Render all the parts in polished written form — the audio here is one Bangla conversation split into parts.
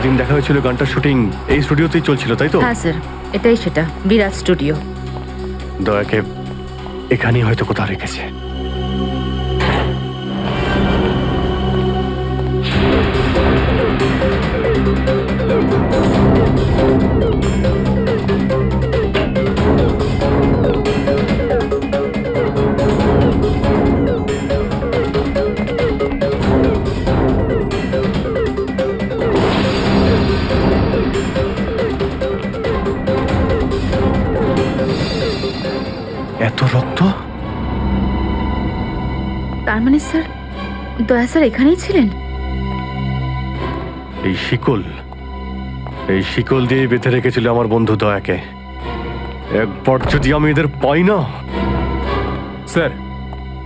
যেদিন দেখা হয়েছিল গানটার শুটিং এই স্টুডিওতেই চলছিল, তাই তো? হ্যাঁ স্যার, এটাই সেটা, বিরাট স্টুডিও। দয়াকে এখানেই হয়তো কোথাও রেখেছে। এত রক্ত? তার মানে স্যার, দয়া স্যার এখানেই ছিলেন? এই শিকল দিয়ে বেঁধে রেখেছিল আমার বন্ধু দয়াকে। একবার যদি আমি এদের পাই না। স্যার,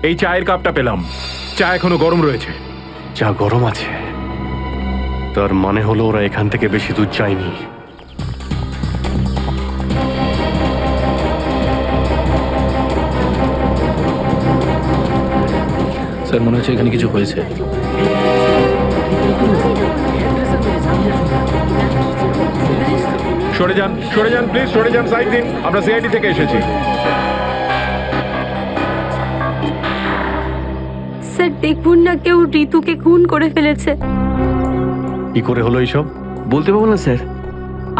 এই চায়ের কাপটা পেলাম, চা এখনো গরম রয়েছে। চা গরম আছে, তার মানে হলো ওরা এখান থেকে বেশি দূর যায়নি। স্যার, মনে হচ্ছে এখানে কিছু হয়েছে। সরে যান প্লিজ, সরে যান, সাইড দিন। আমরা সিআইডি থেকে এসেছি। স্যার দেখুন না, কেউ ঋতুকে খুন করে ফেলেছে। কি করে হলো এইসব? বলতে পারবো না স্যার,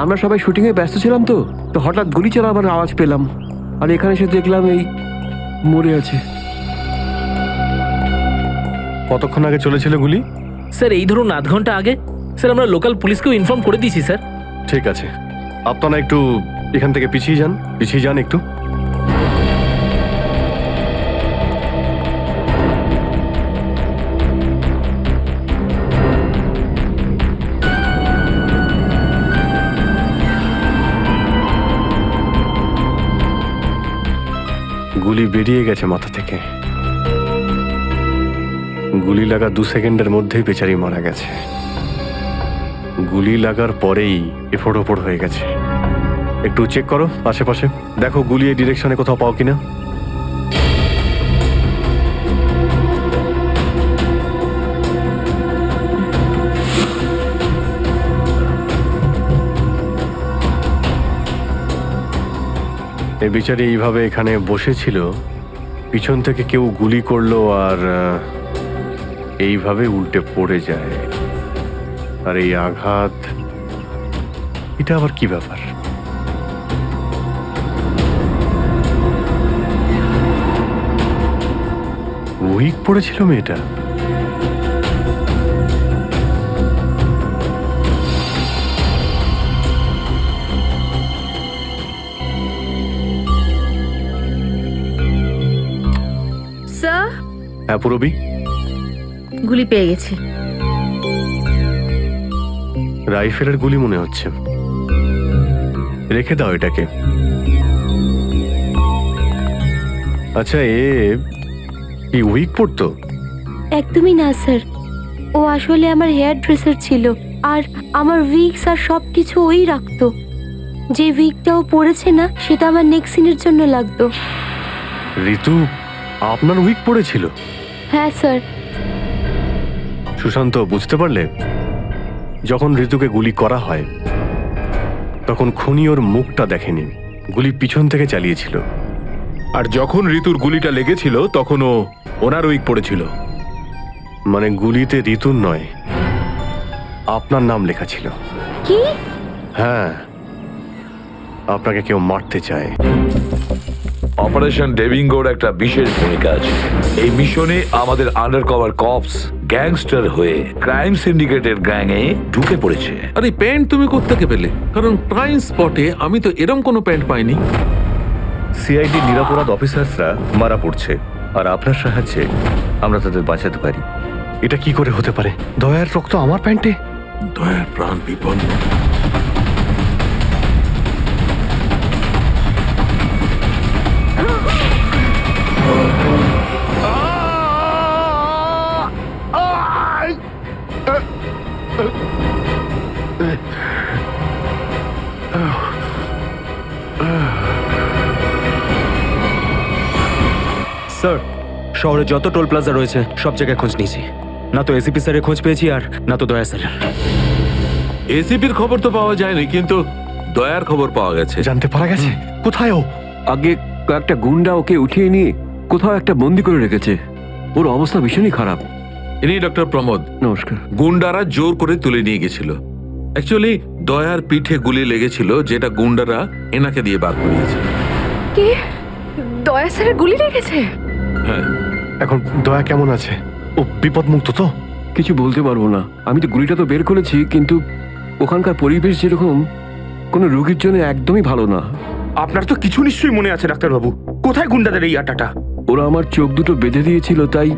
আমরা সবাই শুটিংয়ে ব্যস্ত ছিলাম তো হঠাৎ গুলি চালাবার আওয়াজ পেলাম, আর এখানে এসে দেখলাম এই মরে আছে। কতক্ষণ আগে চলেছিল গুলি? স্যার, এই ধরুন আধ ঘন্টা আগে। স্যার, আমরা লোকাল পুলিশকেও ইনফর্ম করে দিয়েছি স্যার। ঠিক আছে, আপনারা একটু এখান থেকে পিছিয়ে যান একটু। গুলি বেরিয়ে গেছে মাথা থেকে। গুলি লাগা 2 সেকেন্ডের মধ্যেই বেচারি মারা গেছে। গুলি লাগার পরেই এফোড় ওপড় হয়ে গেছে। একটু চেক করো আশেপাশে, দেখো গুলি এই ডিরেকশনে কোথাও পাও কিনা। এই বিচারি এইভাবে এখানে বসেছিল, পিছন থেকে কেউ গুলি করলো আর এইভাবে উল্টে পড়ে যায়। আর এই আঘাত, এটা আবার কি ব্যাপার? উইক পড়েছিল মেয়েটা। স্যার, হ্যাঁ পুরবি, গুলি পেয়ে গেছি। রাইফেলের গুলি মনে হচ্ছে। রেখে দাও এটাকে। আচ্ছা, কি উইক পড়তো? একদমই না স্যার, ও আসলে আমার হেয়ার ড্রেসার ছিল, আর আমার উইগস আর সব কিছু ওই রাখতো। যে উইগটা ও পরেছে না, সেটা আমার নেক্সট সিনের জন্য লাগতো। ঋতু আপনার উইক পড়েছিল? হ্যাঁ স্যার। সুশান্ত, বুঝতে পারলে? যখন ঋতুকে গুলি করা হয় তখন খুনি ওর মুখটা দেখেনি, গুলি পিছন থেকে চালিয়েছিল। আর যখন ঋতুর গুলিটা লেগেছিল তখন ওনার উইক পড়েছিল। মানে গুলিতে ঋতুর নয়, আপনার নাম লেখা ছিল। কি? হ্যাঁ, আপনাকে কেউ মারতে চায়। অপারেশন ডেভিঙ্গোর একটা বিশেষ ভূমিকা আছে এই মিশনে। আমাদের আন্ডারকভার কপস গ্যাংস্টার হয়ে ক্রাইম সিন্ডিকেটের গ্যাংয়ে ঢুকে পড়েছে। আরে প্যান্ট তুমি কোত্থেকে পেলে? কারণ ক্রাইম স্পটে আমি তো এরম কোনো প্যান্ট পাইনি। সিআইডি নিরাপরাধ অফিসার্সরা মারা পড়ছে, আর আপনার সাহায্যে আমরা তাদের বাঁচাতে পারি। এটা কি করে হতে পারে? দয়ার রক্ত আমার প্যান্টে? দয়ার প্রাণ বিপন্ন। স্যার, শহরে যত টোল প্লাজা রয়েছে সব জায়গায় খোঁজ নিয়েছি, না তো এসিপি স্যারের খোঁজ পেয়েছি আর না তো দয়া স্যারের। এসিপির খবর তো পাওয়া যায়নি, কিন্তু দয়ার খবর পাওয়া গেছে। জানতে পারা গেছে কোথায় ও? আগে কয়েকটা গুন্ডা ওকে উঠিয়ে নিয়ে কোথাও একটা বন্দি করে রেখেছে। ওর অবস্থা ভীষণই খারাপ। ইনি ডক্টর প্রমোদ। নমস্কার। গুন্ডারা জোর করে তুলে নিয়ে গেছিল। অ্যাকচুয়ালি দয়ার পিঠে গুলি লেগেছিল, যেটা গুন্ডারা এনাকে দিয়ে বার করিয়েছে। কে? দয়া স্যারের গুলি লেগেছে? হ্যাঁ। এখন দয়া কেমন আছে? ও বিপদ মুক্ত তো? কিছু বলতে পারবো না। আমি তো গুলিটা তো বের করেছি, কিন্তু ওখানকার পরিবেশ যেরকম কোনো রোগীর জন্য একদমই ভালো না। আপনার তো কিছু নিশ্চয়ই মনে আছে ডাক্তারবাবু। কোথায় গুন্ডাদের এই আটাটা? ওরা আমার চোখ দুটো বেঁধে দিয়েছিল, তাই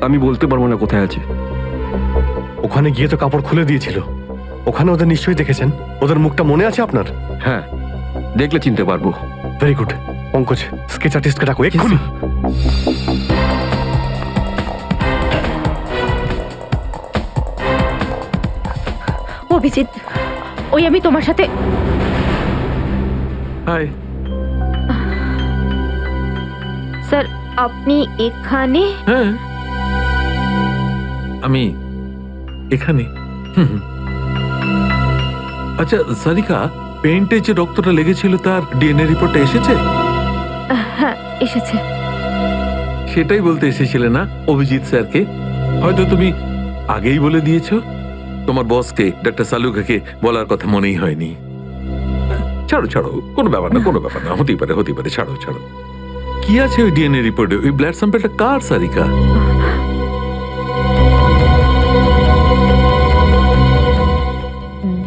আমি বলতে পারবো না কোথায় আছে। ওখানে গিয়ে তো কাপড় খুলে দিয়েছিল। ওখানে ওদের নিশ্চয়ই দেখেছেন। ওদের মুখটা মনে আছে আপনার? হ্যাঁ, দেখলে চিনতে পারবো। Very good. পঙ্কজ, স্কেচ আর্টিস্টকে ডাকো এক্ষুনি। অভিজিৎ, ওই আমি তোমার সাথে। হাই। স্যার, আপনি এখানে? হ্যাঁ, আমি এখানে। আচ্ছা সারিকা, পেন্টে যে রক্তটা লেগেছিল তার ডিএনএ রিপোর্টটা এসেছে? হ্যাঁ, এসেছে। সেটাই বলতে এসেছিলে না অভিজিৎ স্যারকে? হয়তো তুমি আগেই বলে দিয়েছো। তোমার বসকে, ডক্টর সালুকাকে বলার কথা মনেই হয়নি। ছাড়ো ছাড়ো, কোনো ব্যাপার না, কোনো ব্যাপার না। হতেই পারে, হতেই পারে। ছাড়ো ছাড়ো। কি আছে ওই ডিএনএ রিপোর্টে? ওই ব্লাড স্যাম্পলটা কার সারিকা?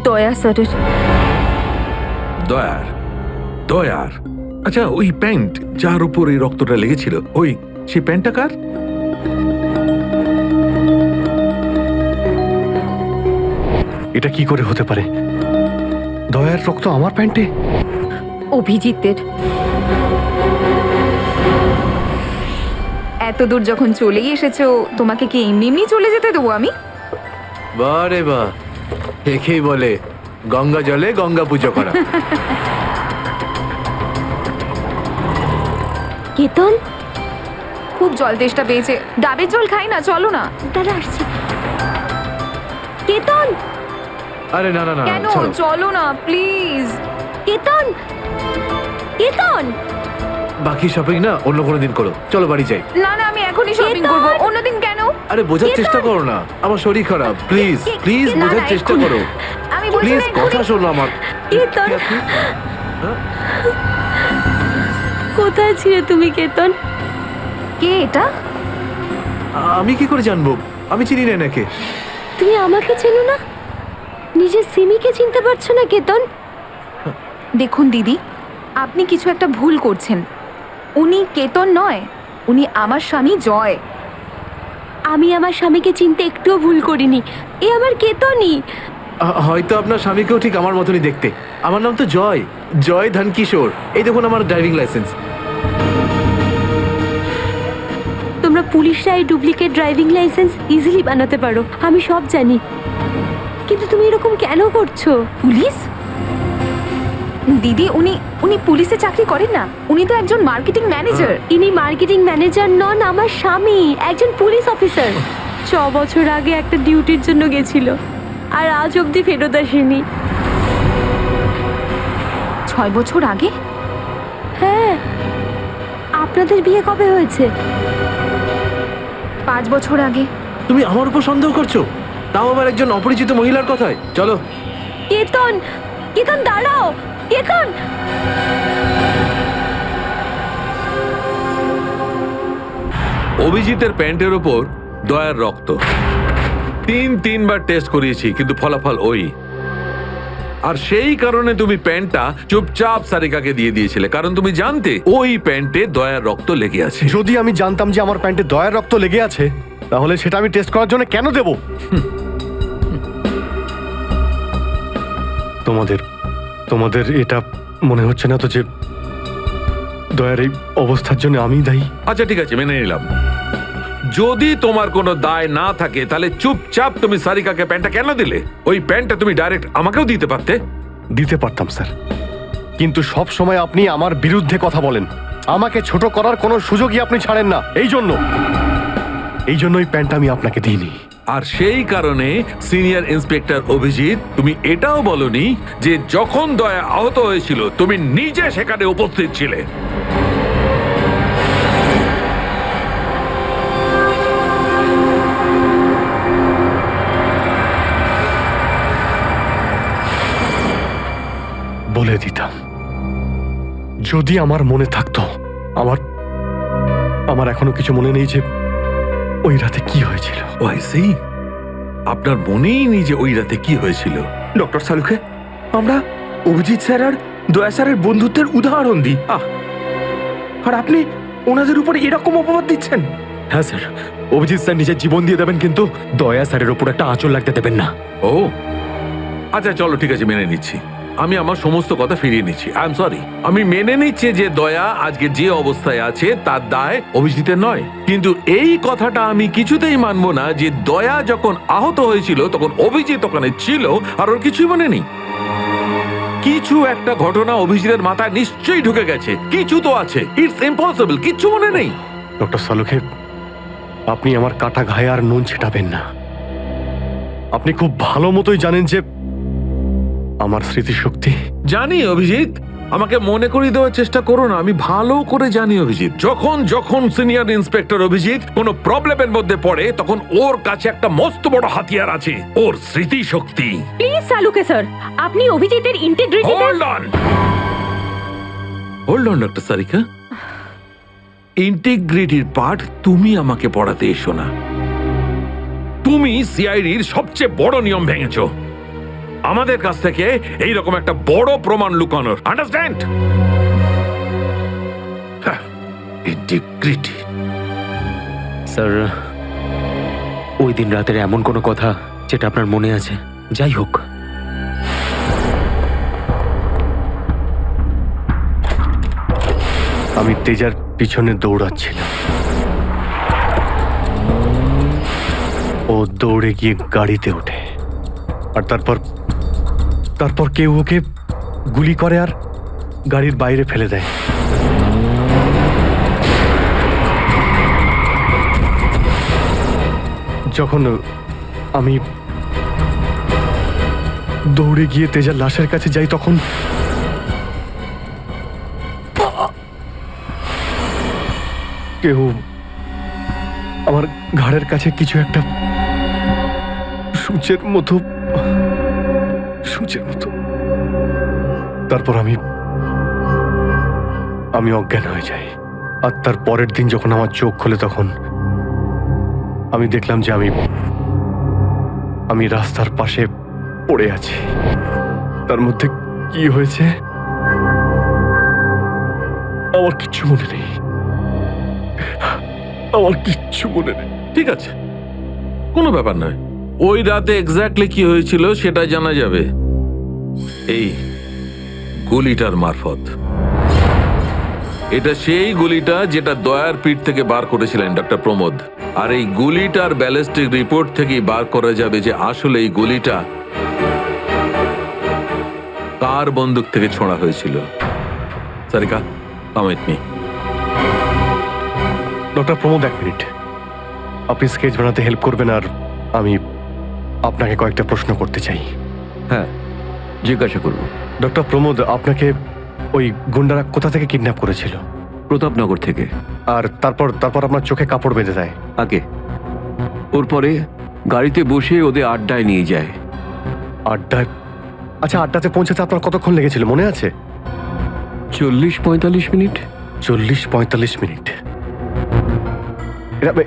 দয়া স্যারের। দয়ার? দয়ার? আচ্ছা, ওই প্যান্ট যার উপর এই রক্তটা লেগেছিল, ওই সেই প্যান্টটা কার? এটা কি করে হতে পারে? দয়ার রক্ত আমার প্যান্টে? অভিজিতের। এত দূর যখন চলেই এসেছো, তোমাকে কি এমনি এমনি চলে যেতে দেবো আমি? বারে বা, একেই বলে গঙ্গা জলে গঙ্গা পুজো করা। কেতন, খুব জল তেষ্টা পেয়েছে, ডাবের জল খাই না, চলো না। দাঁড়া আসছি। কেতন, আরে না না না, কেন? চলো। চলো না প্লিজ। কেতন, কেতন। বাকি শপিং না অন্য কোনো দিন করো, চলো বাড়ি যাই। না না, আমি এখনই শপিং কেতন! করবো। অন্যদিন কেন? আরে বোঝার চেষ্টা করো না, আমার শরীর খারাপ। প্লিজ প্লিজ না, বোঝার না, চেষ্টা এক্ষুনি। করো। আমি বলছি প্লিজ না, এক্ষুনি। কথা শোনো আমার। কেতন, কি আপনি? কোথায় ছিলে তুমি কেতন? কে এটা? আমি কি করে জানবো? আমি চিনি না এনাকে। তুমি আমাকে চেনো না? নিজের সিমিকে চিনতে পারছো না কেতন? দেখুন দিদি, আপনি কিছু একটা ভুল করছেন। উনি কেতন নয়, উনি আমার স্বামী জয়। আমি আমার স্বামীকে চিনতে একটুও ভুল করিনি। এ আমার কেতনই। হয়তো আপনার স্বামীকেও ঠিক আমার মতনই দেখতে। আমার নাম তো জয়, জয় ধনকিশোর। এই দেখুন আমার ড্রাইভিং লাইসেন্স। তোমরা পুলিশরা এই ডুপ্লিকেট ড্রাইভিং লাইসেন্স ইজিলি বানাতে পারো, আমি সব জানি। কিন্তু তুমি এরকম কেন করছো? পুলিশ? দিদি, উনি পুলিশে চাকরি করেন না, উনি তো একজন মার্কেটিং ম্যানেজার। ইনি মার্কেটিং ম্যানেজার নন, আমার স্বামী একজন পুলিশ অফিসার। 6 বছর আগে একটা ডিউটির জন্য গেছিল, আর আজ অবধি ফেরত আসেনি। 6 বছর আগে? হ্যাঁ। আপনাদের বিয়ে কবে হয়েছে? 5 বছর আগে। তুমি আমার উপর সন্দেহ করছো, তাও আবার একজন অপরিচিত মহিলার কথায়। চলো। কেতন, কেতন দাঁড়াও, কেতন। অভিজিতের প্যান্টের ওপর দয়ার রক্ত। 3বার টেস্ট করিয়েছি, কিন্তু ফলাফল ওই। আর সেই কারণে তুমি প্যান্টটা চুপচাপ সারিকাকে দিয়ে দিয়েছিলে, কারণ তুমি জানতে ওই প্যান্টে দয়ার রক্ত লেগে আছে। যদি আমি জানতাম যে আমার প্যান্টে দয়ার রক্ত লেগে আছে, তাহলে সেটা আমি টেস্ট করার জন্য কেন দেব? তোমাদের এটা মনে হচ্ছে না তো যে দয়ার এই অবস্থার জন্য আমিই দায়ী? আচ্ছা ঠিক আছে, মেনে নিলাম। যদি তোমার কোনো দায় না থাকে, তাহলে চুপচাপ তুমি সারিকাকে প্যান্টটা কেন দিলে? ওই প্যান্টটা তুমি ডাইরেক্ট আমাকেও দিতে পারতে। দিতে পারতাম স্যার, কিন্তু সব সময় আপনি আমার বিরুদ্ধে কথা বলেন। আমাকে ছোট করার কোনো সুযোগই আপনি ছাড়েন না। এই জন্য ওই প্যান্টটা আমি আপনাকে দিইনি। আর সেই কারণে সিনিয়র ইন্সপেক্টর অভিজিৎ তুমি এটাও বলনি যে যখন দয়া আহত হয়েছিল তুমি নিজে সেখানে উপস্থিত ছিলে। বলে দিতাম, যদি আমার মনে থাকতো। আমার আমার এখনো কিছু মনে নেই যে ওই রাতে কি হয়েছিল। ওয়াইসি আপনার মনেই নেই যে ওই রাতে কি হয়েছিল? ডক্টর সালুখে, আমরা অভিজিৎ স্যার আর দয়া স্যারের বন্ধুত্বের উদাহরণ দিই, আর আপনি ওনাদের উপরে এরকম অপবাদ দিচ্ছেন। হ্যাঁ স্যার, অভিজিৎ স্যার নিজের জীবন দিয়ে দেবেন, কিন্তু দয়া স্যারের ওপর একটা আঁচল লাগতে দেবেন না। ও আচ্ছা, চলো ঠিক আছে, মেনে নিচ্ছি। আমি আমার সমস্ত কথা ফিরিয়ে নিচ্ছি। I am sorry. আমি মেনে নিচ্ছি যে দয়া আজকে যে অবস্থায় আছে তার দায় অভিজিতের নয়, কিন্তু এই কথাটা আমি কিছুতেই মানবো না যে দয়া যখন আহত হয়েছিল তখন অভিজিৎ ওখানে ছিল আর ওর কিছুই মনে নেই। কিছু একটা ঘটনা অভিজিতের মাথায় নিশ্চয়ই ঢুকে গেছে, কিছু তো আছে। ইটস ইম্পসিবল, কিচ্ছু মনে নেই। ডক্টর সালুখে, আপনি আমার কাটা ঘায়ে আর নুন ছেটাবেন না। আপনি খুব ভালো মতোই জানেন যে আমার স্মৃতিশক্তি। জানি অভিজিৎ, আমাকে মনে করিয়ে দেওয়ার চেষ্টা করো না। আমি ভালো করে জানি অভিজিৎ, যখন যখন সিনিয়র ইন্সপেক্টর অভিজিৎ কোনো প্রবলেমের মধ্যে পড়ে তখন ওর কাছে একটা মস্ত বড় হাতিয়ার আছে, ওর স্মৃতিশক্তি। প্লিজ সালুকে স্যার, আপনি অভিজিতের integrity hold on doctor Sarika, ইন্টিগ্রিটির পার্ট তুমি আমাকে পড়াতে এসো না। তুমি সিআইডির সবচেয়ে বড় নিয়ম ভেঙেছো, আমাদের কাছ থেকে এইরকম একটা বড় প্রমাণ লুকানোর। আন্ডারস্ট্যান্ড? ইন্টিগ্রিটি। স্যার, ওই দিন রাতের এমন কোনো কথা যেটা আপনার মনে আছে? যাই হোক, আমি তেজার পিছনে দৌড়াচ্ছিলাম। ও দৌড়ে গিয়ে গাড়িতে ওঠে, আর তারপর কেউ ওকে গুলি করে আর গাড়ির বাইরে ফেলে দেয়। যখন আমি দৌড়ে গিয়ে তেজার লাশের কাছে যাই তখন কেউ আমার ঘাড়ের কাছে কিছু একটা সূচের মতো, তারপর আমি অজ্ঞান হয়ে যাই। আর তার পরের দিন যখন আমার চোখ খোলে তখন আমি দেখলাম যে আমি রাস্তার পাশে পড়ে আছি। তার মধ্যে কি হয়েছে আমার কিচ্ছু মনে নেই, ঠিক আছে, কোনো ব্যাপার নয়। ওই রাতে এক্স্যাক্টলি কি হয়েছিল সেটা জানা যাবে এই গুলিটার মারফত। এটা সেই গুলিটা যেটা দয়ার পিঠ থেকে বার করেছিলেন ডক্টর প্রমোদ। আর এই গুলিটার ব্যালিস্টিক রিপোর্ট থেকেই বার করা যাবে যে আসলে এই গুলিটা কার বন্দুক থেকে ছোঁড়া হয়েছিল। Sarika, come with me. Doctor Pramod, 1 minute. আপনি স্কেচ বানাতে হেল্প করবেন, আর আমি আপনাকে কয়েকটা প্রশ্ন করতে চাই। হ্যাঁ, জিজ্ঞাসা করব। ডক্টর প্রমোদ, আপনাকে ওই গুন্ডারা কোথা থেকে কিডন্যাপ করেছিল? প্রতাপনগর থেকে। আর তারপর আপনার চোখে কাপড় বেঁধে দেয়? আগে ওর পরে গাড়িতে বসে ওদের আড্ডায় নিয়ে যায়। আড্ডায়? আচ্ছা, আড্ডাতে পৌঁছাতে আপনার কতক্ষণ লেগেছিল মনে আছে? 40-45 মিনিট। 40-45 মিনিট?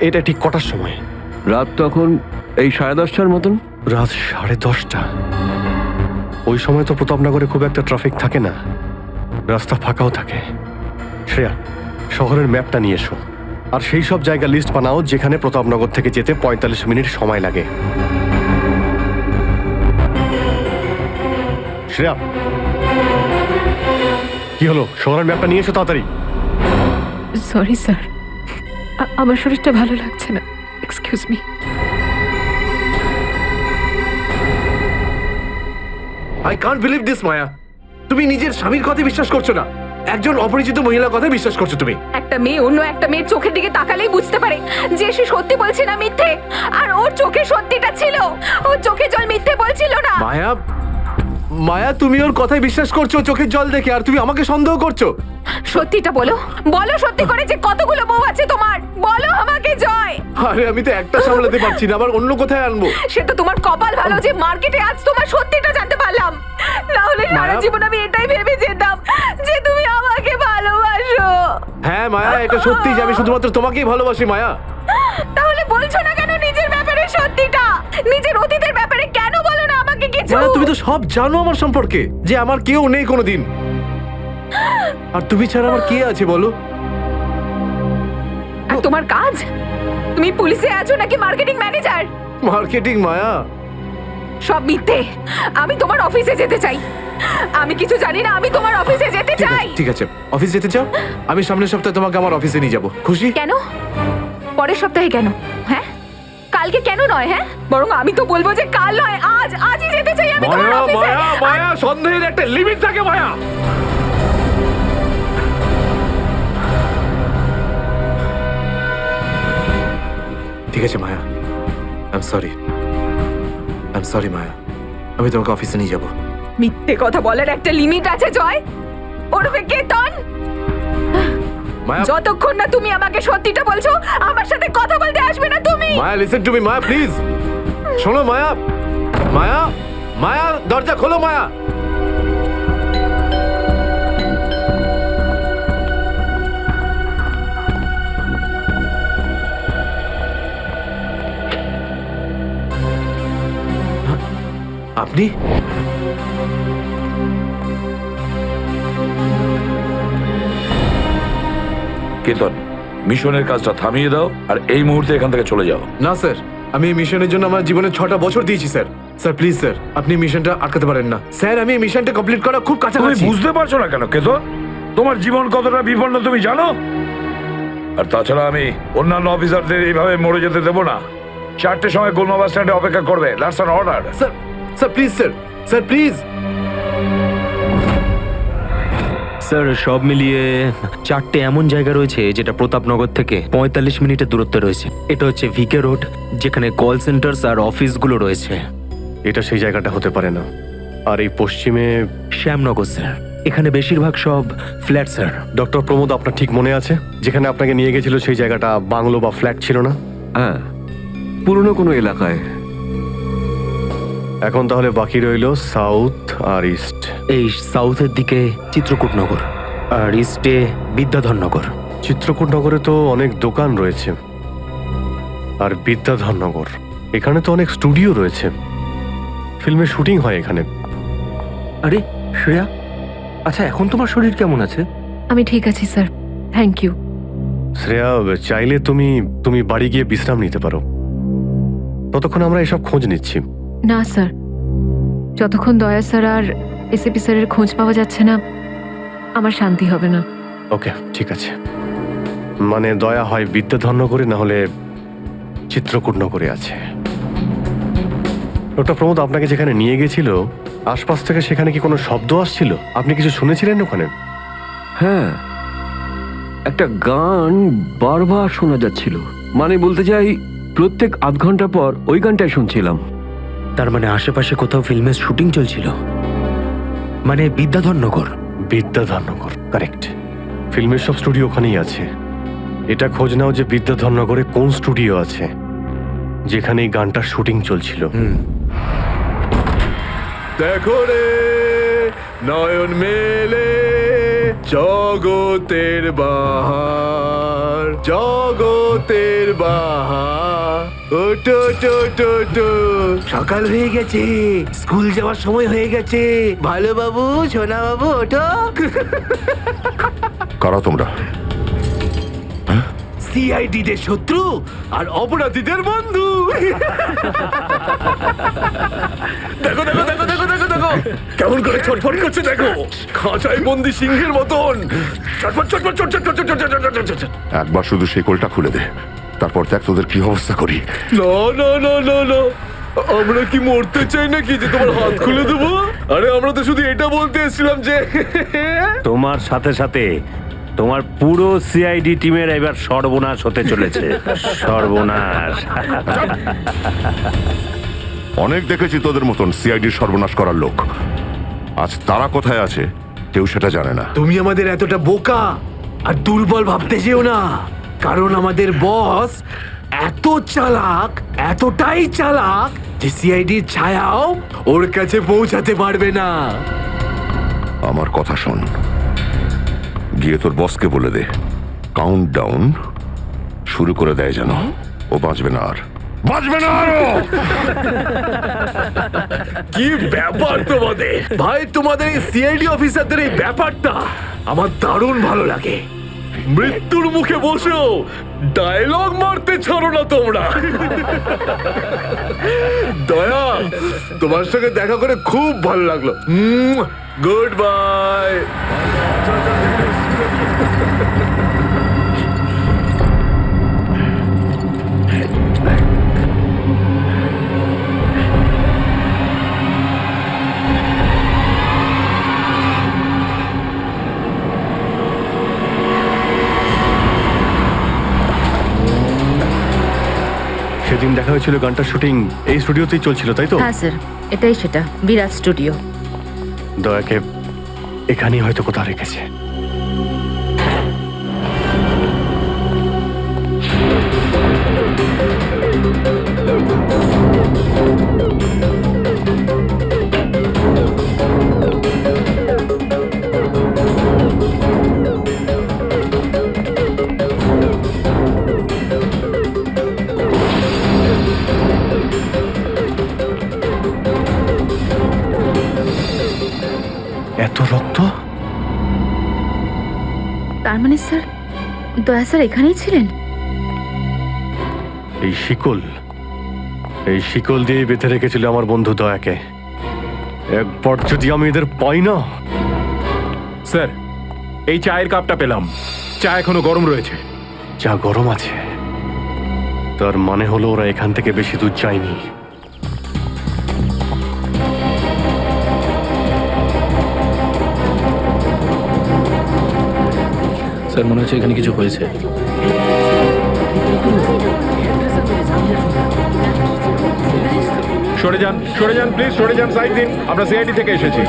এটা ঠিক কটার সময়? রাত তখন এই 10:30টার মতন। রাত 10:30টা? ওই সময় তো প্রতাপনগরে খুব একটা ট্রাফিক থাকে না, রাস্তা ফাঁকাও থাকে। শ্রেয়া, শহরের ম্যাপটা নিয়ে এসো, আর সেই সব জায়গা লিস্ট বানাও যেখানে প্রতাপনগর থেকে যেতে 45 মিনিট সময় লাগে। শ্রেয়া, কি হলো? শহরের ম্যাপটা নিয়ে এসো তাড়াতাড়ি। সরি স্যার, আমার শরীরটা ভালো লাগছে না, excuse me. I can't believe this Maya, তুমি নিজের স্বামীর কথা বিশ্বাস করছো না। একজন অপরিচিত মহিলার কথা বিশ্বাস করছো তুমি? একটা মেয়ে অন্য একটা মেয়ের চোখের দিকে তাকালেই বুঝতে পারে যে সে সত্যি বলছে না মিথ্যে। আর ওর চোখে সত্যিটা ছিল, ওর চোখে জল মিথ্যে বলছিল না। মায়া, মায়া তুমি ওর কথায় বিশ্বাস করছো চোখের জল দেখে, আর তুমি আমাকে সন্দেহ করছো? সত্যিটা বলো, বলো সত্যি করে যে কতগুলো বউ আছে তোমার, বলো আমাকে জয়। আরে আমি তো একটা সামলাতে পারছি না, আবার অন্য কোথায় আনবো? সে তো তোমার কপাল ভালো যে মার্কেটে আজ তোমার সত্যিটা জানতে পারলাম, না হলে সারা মায়া- জীবন আমি এটাই ভেবে যেতাম যে তুমি আমাকে ভালোবাসো। হ্যাঁ মায়া, এটা সত্যি যে আমি শুধুমাত্র তোমাকেই ভালোবাসি মায়া। তাহলে বলছো না কেন নিজের ব্যাপারে সত্যিটা? নিজের অতীতের ব্যাপারে কেন বলো না আমাকে কিছু? মায়া তুমি তো সব জানো আমার সম্পর্কে, যে আমার কেউ নেই কোনোদিন, আর তুমি ছাড়া আমার কে আছে বলো? আর তোমার কাজ? তুমি পুলিশে আছো নাকি মার্কেটিং ম্যানেজার? মার্কেটিং মায়া। সব মিথ্যে। আমি তোমার অফিসে যেতে চাই। আমি কিছু জানি না, আমি তোমার অফিসে যেতে ঠিক চাই। আছে, ঠিক আছে, অফিস যেতে চাও? আমি সামনের সপ্তাহে তোমাকে আমার অফিসে নিয়ে যাবো, খুশি? কেন? পরের সপ্তাহে কেন? হ্যাঁ, কালকে কেন নয়? হ্যাঁ, বরং আমি তো বলবো যে কাল নয়, আজই যেতে চাই আমি তোমার মায়া অফিসে। মায়া মায়া, সন্দেহের একটা লিমিট থাকে মায়া। ঠিক আছে মায়া, আই এম সরি মায়া, আমি তোমাকে অফিসে নিয়ে যাবো। মিথ্যে কথা বলার একটা লিমিট আছে জয়, ওরফে কেতন। মায়া, যতক্ষণ না তুমি আমাকে সত্যিটা বলছো, আমার সাথে কথা বলতে আসবে না তুমি। Maya listen to me Maya, please শোনো মায়া। মায়া, মায়া দরজা খোলো মায়া। আপনি? কেতন, মিশনের কাজটা থামিয়ে দাও আর এই মুহূর্তে এখান থেকে চলে যাও। না স্যার, আমি এই মিশনের জন্য আমার জীবনে 6টা বছর দিয়েছি স্যার। স্যার প্লিজ স্যার, আপনি মিশনটা আটকাতে পারেন না স্যার। আমি এই মিশনটা কমপ্লিট করা খুব তুমি কাছাকাছি। বুঝতে পারছো না কেন কেতন? তোমার জীবন কতটা বিপন্ন তুমি জানো? আর তাছাড়া আমি অন্যান্য অফিসারদের এইভাবে মরে যেতে দেবো না। 4টের সময় গোলমা বাস স্ট্যান্ডে অপেক্ষা করবে, that's an order. Sir, sir please sir, sir please. Sir সব মিলিয়ে 4টে এমন জায়গা রয়েছে যেটা প্রতাপনগর থেকে 45 মিনিটের দূরত্বে রয়েছে। এটা হচ্ছে ভিকে রোড, যেখানে কল সেন্টার্স আর অফিসগুলো রয়েছে। এটা সেই জায়গাটা হতে পারে না। আর এই পশ্চিমে শ্যামনগর স্যার, এখানে বেশিরভাগ সব ফ্ল্যাট স্যার। ডক্টর প্রমোদ, আপনার ঠিক মনে আছে যেখানে আপনাকে নিয়ে গেছিল সেই জায়গাটা বাংলো বা ফ্ল্যাট ছিল না? হ্যাঁ, পুরনো কোনো এলাকায়। এখন তাহলে বাকি রইল সাউথ আর ইস্ট। এই সাউথের দিকে চিত্রকূটনগর আর ইস্টে বিদ্যাধরনগর। চিত্রকূটনগরে তো অনেক দোকান রয়েছে, আর বিদ্যাধরনগর এখানে তো অনেক স্টুডিও রয়েছে, ফিল্মের শুটিং হয় এখানে। আরে শ্রেয়া, আচ্ছা এখন তোমার শরীর কেমন আছে? আমি ঠিক আছি স্যার, থ্যাংক ইউ। শ্রেয়া, চাইলে তুমি বাড়ি গিয়ে বিশ্রাম নিতে পারো, ততক্ষণ আমরা এসব খোঁজ নিচ্ছি। না স্যার, যতক্ষণ দয়া স্যার আর এসিপি স্যারের খোঁজ পাওয়া যাচ্ছে না, আমার শান্তি হবে না। ওকে, ঠিক আছে। মানে দয়া হয় বিদ্যাধরনগরে, না হলে চিত্রকূটনগরে আছে। ডক্টর প্রমোদ আপনাকে যেখানে নিয়ে গেছিল, আশপাশ থেকে সেখানে কি কোনো শব্দ আসছিল? আপনি কিছু শুনেছিলেন ওখানে? হ্যাঁ, একটা গান বারবার শোনা যাচ্ছিল। মানে বলতে চাই, প্রত্যেক আধ ঘন্টা পর ওই গানটাই শুনছিলাম। তার মানে আশেপাশে কোথাও ফিল্মের শুটিং চলছিল, মানে বিদ্যাধরনগর। বিদ্যাধরনগর, কারেক্ট। ফিল্মের সব স্টুডিও ওখানেই আছে। এটা খোঁজ নাও যে বিদ্যাধরনগরে কোন স্টুডিও আছে যেখানে এই গানটার শুটিং চলছিল। দেখো রে নয়ন মেলে জগতের বাহার, জগতের বাহার। ওটো টো টো টো, সকাল হয়ে গেছে, স্কুল যাওয়ার সময় হয়ে গেছে। ভালো বাবু, সোনা বাবু, ওঠো। কারা তোমরা? সিআইডি দের শত্রু আর অপরাধীদের বন্ধু। দেখো দেখো দেখো দেখো দেখো দেখো কেমন করে ছটফট করছে, দেখো খাঁচায় বন্দি সিংহের মতন ছটফট ছটফট ছটফট ছটফট ছটফট ছটফট। একবার শুধু শেকলটা খুলে দে, তারপর দেখ তোদের কি অবস্থা করি। No no no no no, আমরা কি মরতে চাই নাকি যে তোমার হাত খুলে দেবো? আরে আমরা তো শুধু এটা বলতে এসেছিলাম যে তোমার সাথে সাথে তোমার পুরো সিআইডি টিমের এবার সর্বনাশ হতে চলেছে। সর্বনাশ। অনেক দেখেছি তোদের মতন সিআইডির সর্বনাশ করার লোক। আজ তারা কোথায় আছে কেউ সেটা জানে না। তুমি আমাদের এতটা বোকা আর দুর্বল ভাবতে যেও না, কারণ আমাদের বস এত চালাক, এতটাই চালাক যে সিআইডির ছায়াও ওর কাছে পৌঁছাতে পারবে না। আমার কথা শোন, গিয়ে তোর বসকে বলে দে কাউন্ট ডাউন শুরু করে দেয় যেন। ও বাঁচবে না আর, বাঁচবে না আরো। কি ব্যাপার তোমাদের ভাই, তোমাদের এই সিআইডি অফিসারদের এই ব্যাপারটা আমার দারুণ ভালো লাগে। মৃত্যুর মুখে বসেও ডায়লগ মারতে ছাড়ো না তোমরা। দয়া, তোমার সঙ্গে দেখা করে খুব ভালো লাগলো। Good bye. সেদিন দেখা হয়েছিল গানটার শুটিং এই স্টুডিওতেই চলছিল, তাই তো? হ্যাঁ স্যার, এটাই সেটা, বিরাট স্টুডিও। দয়াকে এখানেই হয়তো কোথাও রেখেছে। এত রক্ত? তার মানে স্যার, দয়া স্যার এখানেই ছিলেন? এই শিকল দিয়ে বেঁধে রেখেছিল আমার বন্ধু দয়াকে। একবার যদি আমি এদের পাই না। স্যার, এই চায়ের কাপটা পেলাম। চা এখনো গরম রয়েছে। চা গরম আছে, তার মানে হলো ওরা এখান থেকে বেশি দূর যায়নি। স্যার মনে হচ্ছে এখানে কিছু হয়েছে। সরে যান, সরে যান প্লিজ, সরে যান, সাইড দিন। আমরা সিআইডি থেকে এসেছি।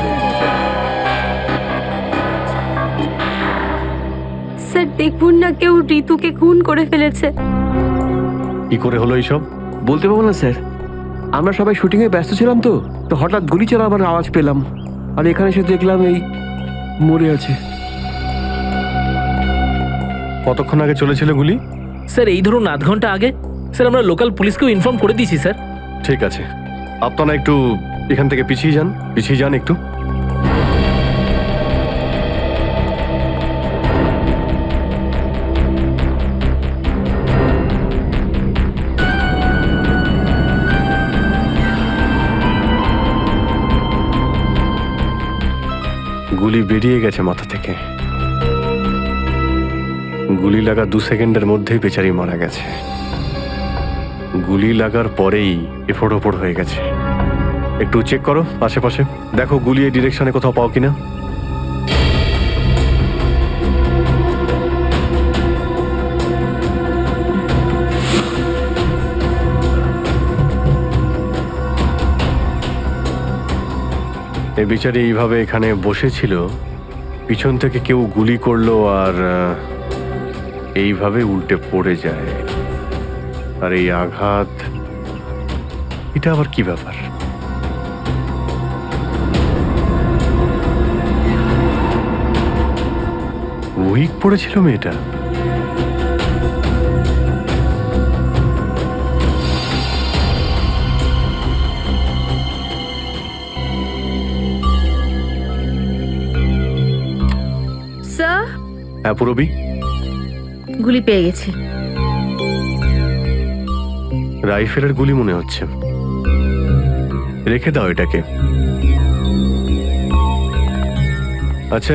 স্যার দেখুন না, কেউ ঋতুকে খুন করে ফেলেছে। কি করে হলো এইসব? বলতে পারবো না স্যার, আমরা সবাই শুটিংয়ে ব্যস্ত ছিলাম তো তো হঠাৎ গুলি চালাবার আওয়াজ পেলাম, আর এখানে এসে দেখলাম এই মরে আছে। কতক্ষণ আগে চলেছিল গুলি? স্যার এই ধরুন আধ ঘন্টা আগে। স্যার আমরা লোকাল পুলিশকেও ইনফর্ম করে দিয়েছি স্যার। ঠিক আছে, আপনারা একটু এখান থেকে পিছিয়ে যান একটু। গুলি বেরিয়ে গেছে মাথা থেকে। গুলি লাগা 2 সেকেন্ডের মধ্যেই বেচারি মারা গেছে। গুলি লাগার পরেই এফোড় ওপড় হয়ে গেছে। একটু চেক করো আশেপাশে, দেখো গুলি এই ডিরেকশনে কোথাও পাও কিনা। এই বেচারি এইভাবে এখানে বসেছিল, পিছন থেকে কেউ গুলি করলো আর এইভাবে উল্টে পড়ে যায়। আর এই আঘাত, এটা আবার কি ব্যাপার? উইক পড়েছিল মেয়েটা। স্যার, হ্যাঁ পুরবি, গুলি পেয়ে গেছি। রাইফেলের গুলি মনে হচ্ছে। রেখে দাও এটাকে। আচ্ছা,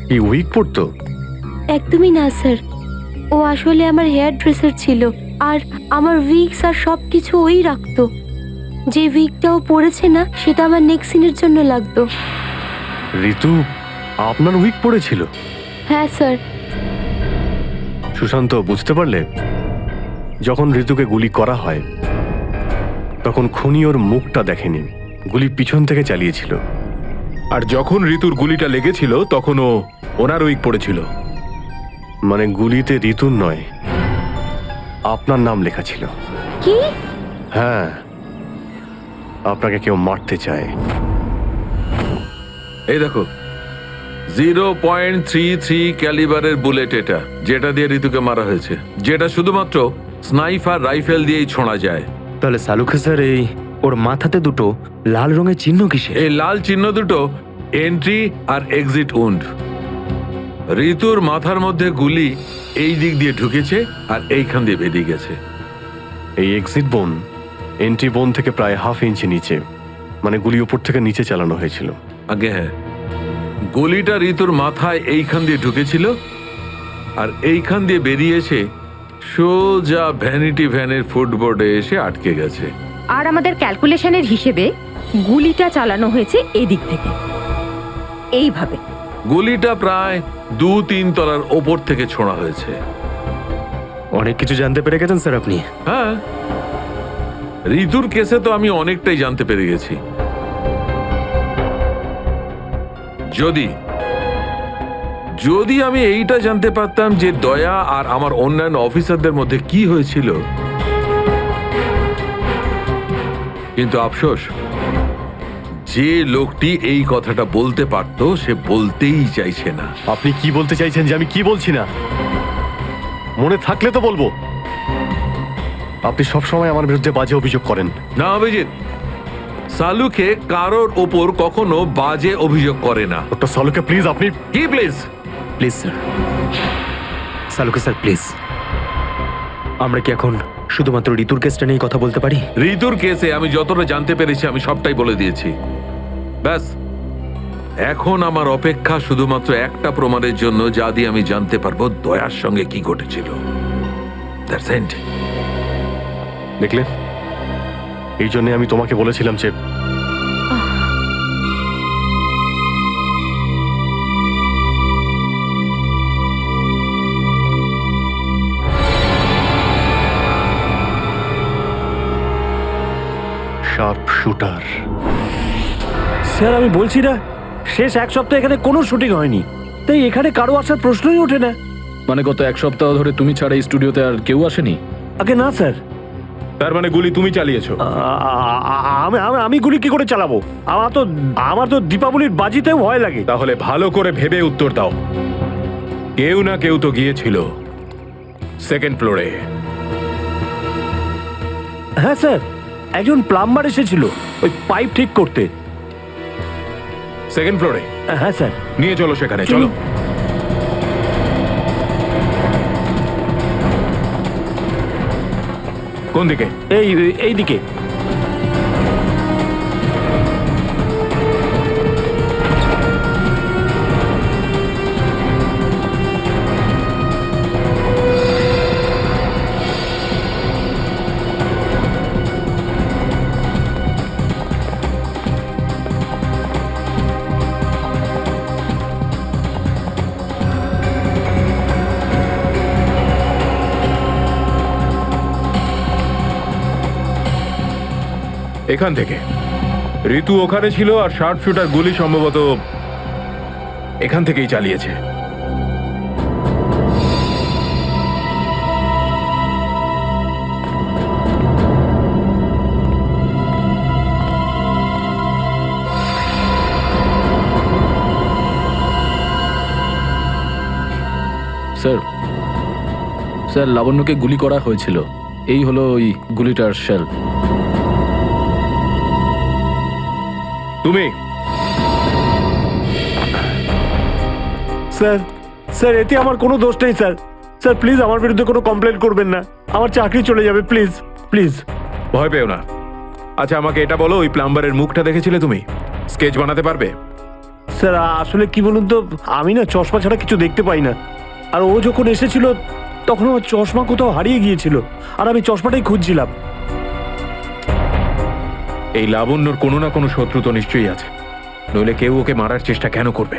কি উইক পড়তো? একদমই না স্যার, ও আসলে আমার হেয়ার ড্রেসার ছিল। আর আমার উইকস আর সব কিছু ওই রাখতো। যে উইকটাও পড়েছে না সেটা আমার নেক্সট সিনের জন্য লাগতো। ঋতু আপনার উইক পড়েছিল? হ্যাঁ স্যার। সুশান্ত, বুঝতে পারলে, যখন ঋতুকে গুলি করা হয় তখন খুনি ওর মুখটা দেখেনি, গুলি পিছন থেকে চালিয়েছিল। আর যখন ঋতুর গুলিটা লেগেছিল তখন ওনার উইক পড়েছিল। মানে গুলিতে ঋতুর নয়, আপনার নাম লেখা ছিল। কি? হ্যাঁ, আপনাকে কেউ মারতে চায়। এই দেখো, 0.33 ক্যালিবারের বুলেট এটা, যেটা দিয়ে ঋতুকে মারা হয়েছে, যেটা শুধুমাত্র স্নাইপার রাইফেল দিয়েই ছোঁড়া যায়। তাহলে সালুখে স্যার ওর মাথাতে দুটো লাল রঙের চিহ্ন কিসে? এই লাল চিহ্ন দুটো এন্ট্রি আর এক্সিট উন্ড। ঋতুর মাথার মধ্যে গুলি এই দিক দিয়ে ঢুকেছে আর এইখান দিয়ে বেরিয়ে গেছে। এই এক্সিট বোন এন্ট্রি বোন থেকে প্রায় হাফ ইঞ্চি নিচে, মানে গুলি উপর থেকে নিচে চালানো হয়েছিল। আগে হ্যাঁ, গুলিটা ঋতুর মাথায় এইখান দিয়ে ঢুকেছিল আর এইখান দিয়ে বেরিয়ে এসে সোজা ভ্যানিটি ভ্যানের ফুটবোর্ডে এসে আটকে গেছে। আর আমাদের ক্যালকুলেশনের হিসেবে গুলিটা চালানো হয়েছে এদিক থেকে, এইভাবে। গুলিটা প্রায় 2-3 তলার ওপর থেকে ছোঁড়া হয়েছে। অনেক কিছু জানতে পেরে গেছেন স্যার আপনি। হ্যাঁ, ঋতুর কেসে তো আমি অনেকটাই জানতে পেরে গেছি। যদি আমি এইটা জানতে পারতাম যে দয়া আর আমার অন্যান্য অফিসারদের মধ্যে কি হয়েছিল, কিন্তু আফসোস, যে লোকটি এই কথাটা বলতে পারতো সে বলতেই চাইছে না। আপনি কি বলতে চাইছেন যে আমি কি বলছি না? মনে থাকলে তো বলবো। আপনি সবসময় আমার বিরুদ্ধে বাজে অভিযোগ করেন। না অভিজিৎ, সালুকে কারোর ওপর কখনো বাজে অভিযোগ করে না। ডক্টর সালুকে প্লিজ, আপনি কি please? Please sir, Saluke sir please, আমরা কি এখন শুধুমাত্র ঋতুর কেসটা নিয়ে কথা বলতে পারি? ঋতুর কেসে আমি যতটা জানতে পেরেছি আমি সবটাই বলে দিয়েছি। ব্যাস, এখন আমার অপেক্ষা শুধুমাত্র একটা প্রমাণের জন্য, যা দিয়ে আমি জানতে পারবো দয়ার সঙ্গে কি ঘটেছিল। That's it. দেখলে, এই জন্য আমি তোমাকে বলেছিলাম যে শার্প শুটার। স্যার আমি বলছি না, শেষ এক সপ্তাহ এখানে কোনো শুটিং হয়নি, তাই এখানে কারো আসার প্রশ্নই ওঠে না। মানে গত এক সপ্তাহ ধরে তুমি ছাড়া এই স্টুডিওতে আর কেউ আসেনি? আগে না স্যার। তার মানে গুলি তুমি চালিয়েছো? আমি গুলি কি করে চালাবো? আমার তো দীপাবলির বাজিতেও ভয় লাগে। তাহলে ভালো করে ভেবে উত্তর দাও। কেউ না কেউ তো গিয়েছিল সেকেন্ড ফ্লোরে। হ্যাঁ স্যার, একজন প্লাম্বার এসেছিল ওই পাইপ ঠিক করতে। সেকেন্ড ফ্লোরে? হ্যাঁ স্যার। নিয়ে চলো সেখানে, চলো। কোন দিকে? এই দিকে। এখান থেকে ঋতু ওখানে ছিল আর শার্প শুটার গুলি সম্ভবত এখান থেকেই চালিয়েছে। স্যার লাবণ্যকে গুলি করা হয়েছিল। এই হলো ওই গুলিটার শেল। তুমি? স্যার এতে আমার কোনো দোষ নেই স্যার। স্যার প্লিজ আমার বিরুদ্ধে কোনো কমপ্লেন করবেন না, আমার চাকরি চলে যাবে, প্লিজ প্লিজ। ভয় পেও না। আচ্ছা আমাকে এটা বলো, ওই প্লাম্বারের মুখটা দেখেছিলে তুমি? স্কেচ বানাতে পারবে? স্যার আসলে কি বলুন তো, আমি না চশমা ছাড়া কিছু দেখতে পাই না। আর ও যখন এসেছিল তখন আমার চশমা কোথাও হারিয়ে গিয়েছিল আর আমি চশমাটাই খুঁজছিলাম। এই লাবণ্যর কোনো না কোনো শত্রু তো নিশ্চয়ই আছে, নইলে কেউ ওকে মারার চেষ্টা কেন করবে?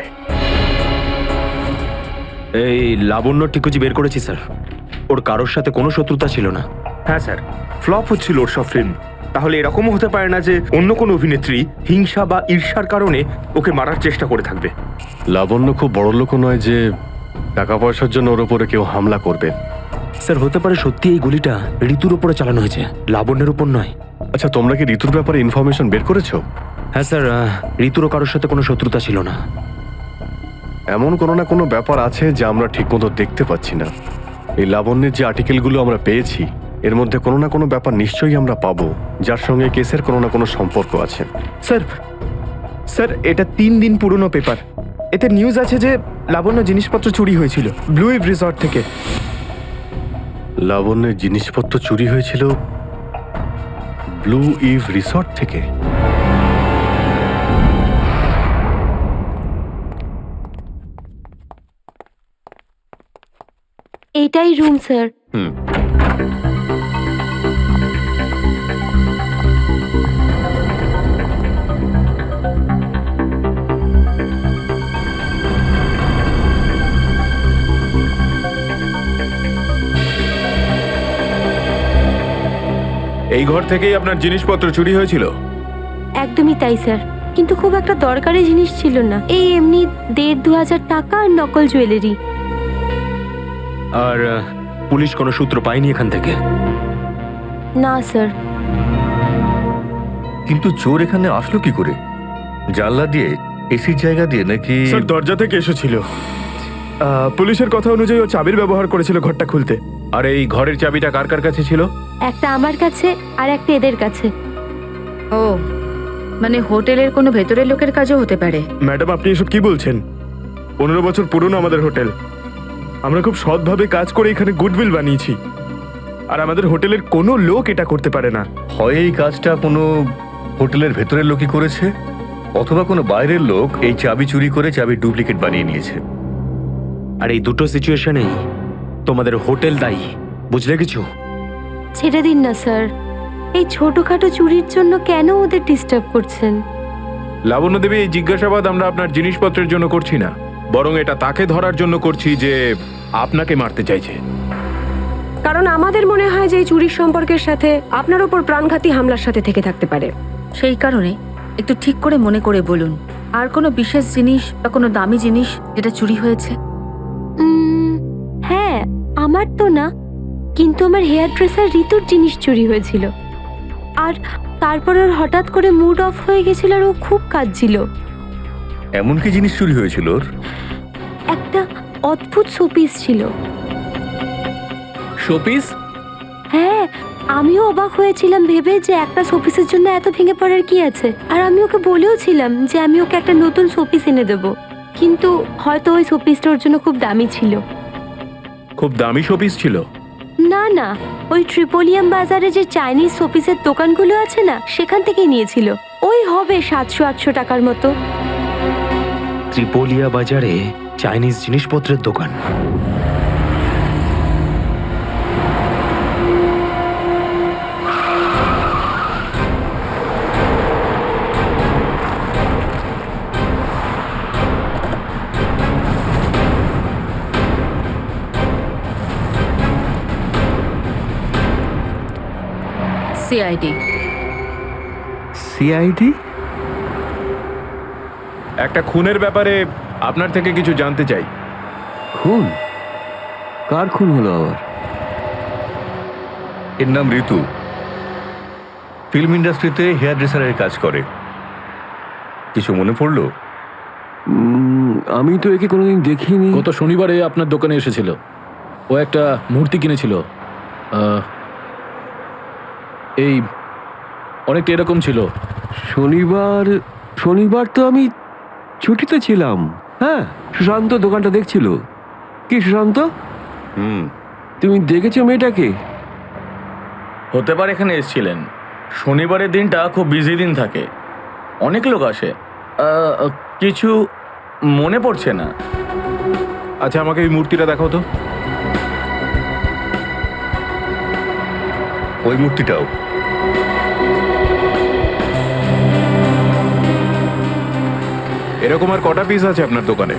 এই লাবণ্য ঠিকুজি বের করেছি স্যার, ওর কারোর সাথে কোনো শত্রুতা ছিল না। হ্যাঁ স্যার, ফ্লপ হচ্ছিল ওর সব ফিল্ম। তাহলে এরকমও হতে পারে না যে অন্য কোনো অভিনেত্রী হিংসা বা ঈর্ষার কারণে ওকে মারার চেষ্টা করে থাকবে। লাবণ্য খুব বড় লোক নয় যে টাকা পয়সার জন্য ওর উপরে কেউ হামলা করবে। স্যার হতে পারে সত্যি এই গুলিটা ঋতুর উপরে চালানো হয়েছে, লাবণ্যের উপর নয়। আচ্ছা, তোমরা কি ঋতুর ব্যাপারে ইনফরমেশন বের করেছো? হ্যাঁ স্যার, ঋতুরও কারোর সাথে কোনো শত্রুতা ছিল না। এমন কোনো না কোনো ব্যাপার আছে যা আমরা ঠিকমতো দেখতে পাচ্ছি না। এই লাবণ্যের যে আর্টিকেলগুলো আমরা পেয়েছি এর মধ্যে কোনো না কোনো ব্যাপার নিশ্চয়ই আমরা পাবো যার সঙ্গে কেসের কোনো না কোনো সম্পর্ক আছে। স্যার এটা 3 দিন পুরনো পেপার। এতে নিউজ আছে যে লাবণ্য জিনিসপত্র চুরি হয়েছিল ব্লু ইভ রিসর্ট থেকে। লাবণ্যের জিনিসপত্র চুরি হয়েছিল ব্লু ইভ রিসর্ট থেকে? এটাই রুম স্যার। এই ঘর থেকেই আপনার জিনিসপত্র চুরি হয়েছিল? একদমই তাই স্যার, কিন্তু খুব একটা দরকারি জিনিস ছিল না, এই এমনি 1,500-2,000 টাকা আর নকল জুয়েলারি। আর পুলিশ কোনো সূত্র পায়নি এখান থেকে? না স্যার। কিন্তু চোর এখানে আসলো কি করে? জানলা দিয়ে, এসির জায়গা দিয়ে নাকি? স্যার দরজা থেকে এসেছিল। পুলিশের কথা অনুযায়ী ও চাবির ব্যবহার করেছিল ঘরটা খুলতে। আর এই ঘরের চাবিটা কার কার কাছে ছিল? একটা আমার কাছে আর একটা এদের কাছে। ও, মানে হোটেলের কোনো ভেতরের লোকের কাজও হতে পারে। ম্যাডাম আপনি এসব কি বলছেন? 15 বছর পুরনো আমাদের হোটেল। আমরা খুব সৎভাবে কাজ করে এখানে গুডউইল বানিয়েছি, আর আমাদের হোটেলের কোনো লোক এটা করতে পারে না। হয় এই কাজটা কোনো হোটেলের ভেতরের লোকই করেছে, অথবা কোনো বাইরের লোক এই চাবি চুরি করে চাবির ডুপ্লিকেট বানিয়ে নিয়েছে। আর এই দুটো সিচুয়েশনেই তোমাদের হোটেল দায়ী, বুঝলে কিছু? ছেড়ে দিন না স্যার, এই ছোটখাটো চুরির জন্য কেন ওদের ডিস্টার্ব করছেন? লাবণ্য দেবী, এই জিজ্ঞাসাবাদ আমরা আপনার জিনিসপত্রের জন্য করছি না, বরং এটা তাকে ধরার জন্য করছি যে আপনাকে মারতে চাইছে। কারণ আমাদের মনে হয় যে এই চুরির সম্পর্কের সাথে আপনার উপর প্রাণঘাতী হামলার সাথে থেকে থাকতে পারে। সেই কারণে একটু ঠিক করে মনে করে বলুন, আর কোনো বিশেষ জিনিস বা কোনো দামি জিনিস যেটা চুরি হয়েছে? হ্যাঁ, আমার তো না, কিন্তু আমার হেয়ার ড্রেসার ঋতুর জিনিস চুরি হয়েছিল। আর তারপর ওর হঠাৎ করে মুড অফ হয়ে গেছিল আর ও খুব কাঁদছিল। এমন কি জিনিস চুরি হয়েছিল ওর? একটা অদ্ভুত শোপিস ছিল। শোপিস? হ্যাঁ, আমিও অবাক হয়েছিলাম ভেবে যে একটা শোপিসের জন্য এত ভেঙে পড়ার কি আছে। আর আমি ওকে বলেও ছিলাম যে আমি ওকে একটা নতুন শোপিস এনে দেবো, কিন্তু হয়তো ওই শোপিসটা ওর জন্য খুব দামি ছিল। খুব দামি শোপিস ছিল? না না, ওই ট্রিপোলিয়াম বাজারে যে চাইনিজ শোপিসের দোকানগুলো আছে না, সেখান থেকেই নিয়েছিল। ওই হবে 700-800 টাকার মতো। ত্রিপোলিয়া বাজারে চাইনিজ জিনিসপত্রের দোকান? সিআইডি। সিআইডি? একটা খুনের ব্যাপারে আপনার থেকে কিছু জানতে চাই। খুন? কার খুন হলো আবার? এর নাম ঋতু, ফিল্ম ইন্ডাস্ট্রিতে হেয়ার ড্রেসারের কাজ করে। কিছু মনে পড়লো? আমি তো একে কোনোদিন দেখিনি। গত শনিবারে আপনার দোকানে এসেছিল। ও একটা মূর্তি কিনেছিল, এই অনেকটা এরকম ছিল। শনিবার তো আমি ছুটিতে ছিলাম। হ্যাঁ, সুশান্ত দোকানটা দেখছিল। কি সুশান্ত? তুমি দেখেছো মেয়েটাকে? হতে পারে এখানে এসেছিলেন। শনিবারের দিনটা খুব বিজি দিন থাকে, অনেক লোক আসে। কিছু মনে পড়ছে না। আচ্ছা, আমাকে এই মূর্তিটা দেখাও তো। ওই মূর্তিটাও। এরকম আর কটা পিস আছে আপনার দোকানে?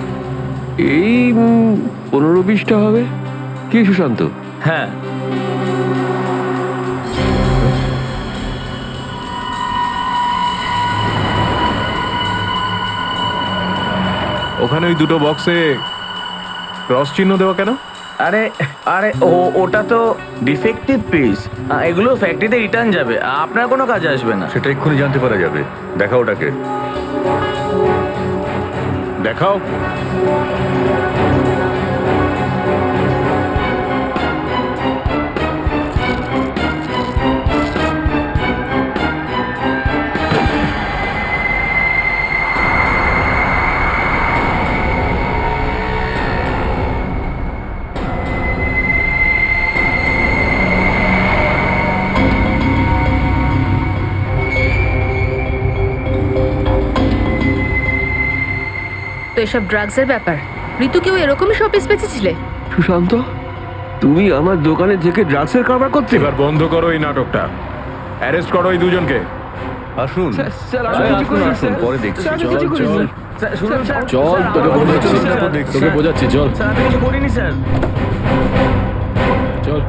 এই 15-20টা হবে। কি সুশান্ত? হ্যাঁ, ওখানে ওই দুটো বক্সে ক্রস চিহ্ন দেওয়া কেন? আরে আরে ওটা তো ডিফেক্টিভ পিস, এগুলো ফ্যাক্টরিতে রিটার্ন যাবে, আপনার কোনো কাজে আসবে না। সেটা এক্ষুনি জানতে পারা যাবে। দেখাও ওটাকে, দেখাও। তো এসব ড্রাগসের ব্যাপার। ঋতুকেও এরকমই শপিস বেঁচেছিলে? সুশান্ত, তুমি আমার দোকানে থেকে ড্রাগসের কারবার করতে? এবার বন্ধ করো এই নাটকটা, অ্যারেস্ট করো এই দুজনকে। আসুন, পরে দেখছি। চল, তোকে বোঝাচ্ছি, চল স্যার আমি কিছু করিনি স্যার। চল।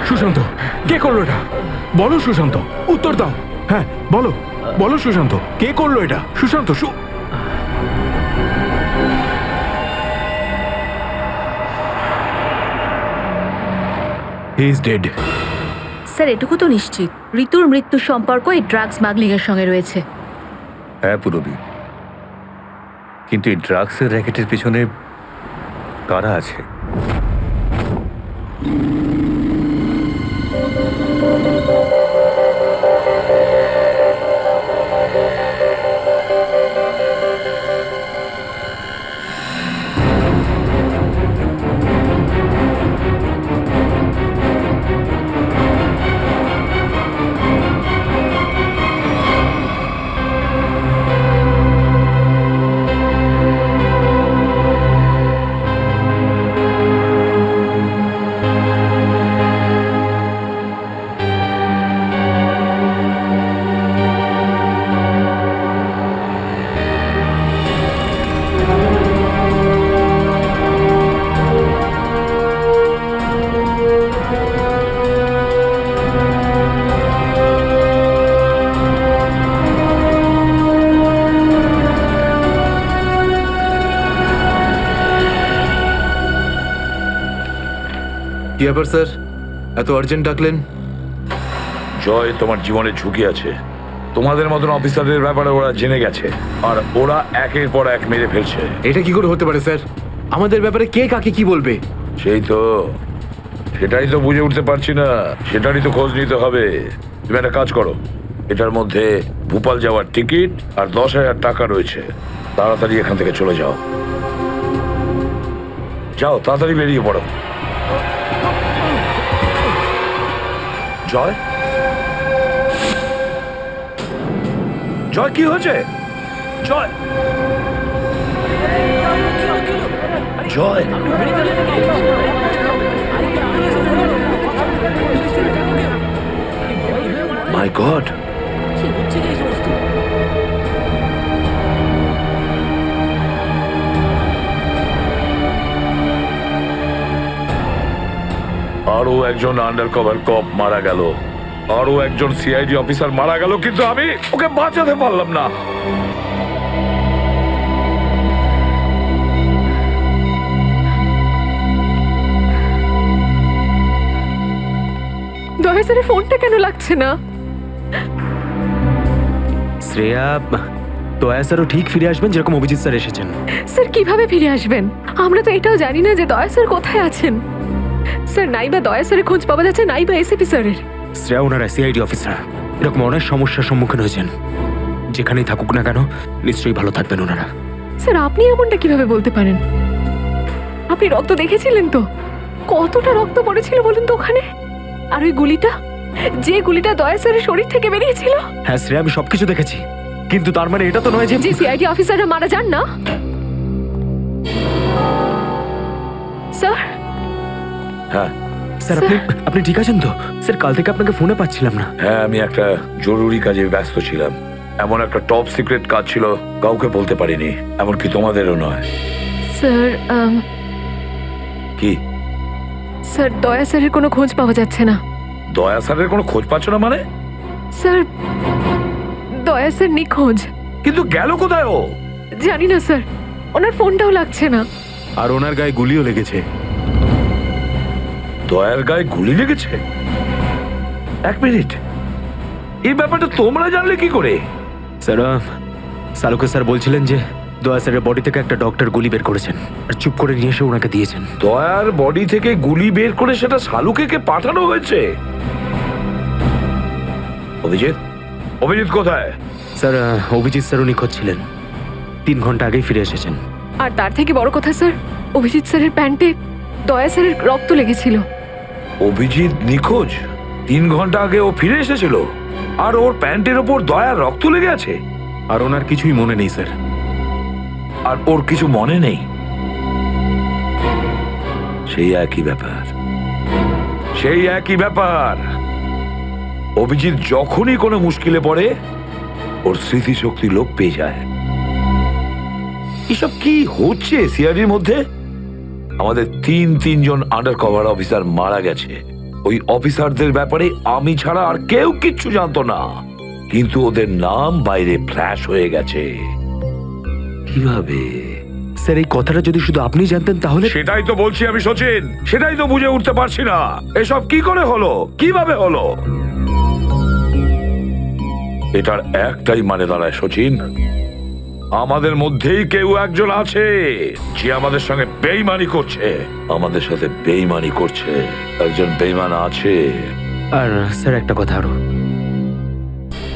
সুশান্ত, কে করলো এটা? বলো সুশান্ত, উত্তর দাও। হ্যাঁ বলো, বলো সুশান্ত, কে করলো এটা? Sushant, he is dead. Sir এটুকু তো নিশ্চিত, ঋতুর মৃত্যুর সম্পর্ক এই ড্রাগ স্মাগলিং এর সঙ্গে রয়েছে। হ্যাঁ পুরবী, কিন্তু এই ড্রাগসের র্যাকেটের পিছনে কারা আছে? কি ব্যাপার স্যার, এত আর্জেন্ট ডাকলেন? জয়, তোমার জীবনের ঝুঁকি আছে, তোমাদের মতন অফিসারদের ব্যাপারে ওরা জেনে গেছে আর ওরা একের পর এক মেরে ফেলছে। এটা কি করে হতে পারে স্যার? আমাদের ব্যাপারে কে কাকে কি বলবে? সেই তো, সেটাই তো বুঝে উঠতে পারছি না, সেটারই তো খোঁজ নিতে হবে। তুমি একটা কাজ করো, এটার মধ্যে ভোপাল যাওয়ার টিকিট আর 10,000 টাকা রয়েছে। তাড়াতাড়ি এখান থেকে চলে যাও, যাও তাড়াতাড়ি বেরিয়ে পড়ো। জয়, জয় কি হয়েছে? জয়, জয়, মাই গড, আরো একজন আন্ডার কভার কপ মারা গেল, আরো একজন সিআইডি অফিসার মারা গেল, কিন্তু আমি ওকে বাঁচাতে পারলাম না। দয়া স্যারের ফোনটা কেন লাগছে না? শ্রেয়া, দয়া স্যারও ঠিক ফিরে আসবেন যেরকম অভিজিৎ স্যার এসেছেন। স্যার কিভাবে ফিরে আসবেন? আমরা তো এটাও জানি না যে দয়া স্যার কোথায় আছেন। স্যার নাইবা দয়া স্যারের খোঁজ পাওয়া যাচ্ছে, নাইবা এসিপি স্যারের। শ্রেয়া ওনারা সিআইডি অফিসার, এরকম অনেক সমস্যার সম্মুখীন হয়েছেন। যেখানেই থাকুক না কেন নিশ্চয়ই ভালো থাকবেন ওনারা। স্যার আপনি এমনটা কিভাবে বলতে পারেন? আপনি রক্ত দেখেছিলেন তো? কতটা রক্ত পড়েছিল বলুন তো ওখানে? আর ওই গুলিটা, যে গুলিটা দয়া স্যারের শরীর থেকে বেরিয়েছিল। হ্যাঁ শ্রেয়া, আমি সবকিছু দেখেছি, কিন্তু তার মানে এটা তো নয় যে যে সিআইডি অফিসাররা মারা যান না। স্যার, হ্যাঁ স্যার আপনি ঠিক আছেন তো? স্যার কাল থেকে আপনাকে ফোনে পাচ্ছিলাম না। হ্যাঁ, আমি একটা জরুরি কাজে ব্যস্ত ছিলাম। এমন একটা টপ সিক্রেট কাজ ছিল, কাউকে বলতে পারিনি, এমনকি তোমাদেরও নয়। স্যার কি? স্যার দয়া স্যারের কোনো খোঁজ পাওয়া যাচ্ছে না। দয়া স্যারের কোনো খোঁজ পাচ্ছ না মানে? স্যার দয়া স্যার নিখোঁজ। কিন্তু গেল কোথায় ও? জানি না স্যার, ওনার ফোনটাও লাগছে না। আর ওনার গায়ে গুলিও লেগেছে। দয়ার গায়ে গুলি লেগেছে? এক মিনিট, এই ব্যাপারটা তোমরা জানলে কি করে? স্যার সালুকে স্যার বলছিলেন যে দয়া স্যারের বডি থেকে একটা ডক্টর গুলি বের করেছেন আর চুপ করে নিয়ে এসে ওনাকে দিয়েছেন। দয়ার বডি থেকে গুলি বের করে সেটা শালুকে পাঠানো হয়েছে? অভিজিৎ, অভিজিৎ কোথায়? স্যার অভিজিৎ স্যারও নিখোঁজ ছিলেন, 3 ঘন্টা আগেই ফিরে এসেছেন। আর তার থেকে বড় কথা স্যার, অভিজিৎ স্যারের প্যান্টে দয়া স্যারের রক্ত লেগেছিল। অভিজিৎ নিখোঁজ? 3 ঘন্টা আগে ও ফিরে এসেছিল আর ওর প্যান্টের ওপর দয়ার রক্ত লেগে আছে? আর ওনার কিছুই মনে নেই স্যার। আর ওর কিছু মনে নেই? সেই একই ব্যাপার, সেই একই ব্যাপার। অভিজিৎ যখনই কোনো মুশকিলে পড়ে ওর স্মৃতিশক্তি লোপ পেয়ে যায়। এসব কি হচ্ছে সিআইডির মধ্যে? আমাদের তিনজন আন্ডার কভার অফিসার মারা গেছে। ওই অফিসারদের ব্যাপারে আমি ছাড়া আর কেউ কিচ্ছু জানতো না, কিন্তু ওদের নাম বাইরে ফ্ল্যাশ হয়ে গেছে। কিভাবে? স্যার এই কথাটা যদি শুধু আপনি জানতেন তাহলে। সেটাই তো বলছি আমি সচিন, সেটাই তো বুঝে উঠতে পারছি না এসব কি করে হলো, কিভাবে হলো। এটার একটাই মানে দাঁড়ায় সচিন, আমাদের মধ্যেই কেউ একজন আছে যে আমাদের সঙ্গে বেইমানি করছে, আমাদের সাথে বেইমানি করছে। একজন বেইমান আছে। আর স্যার একটা কথা আরো,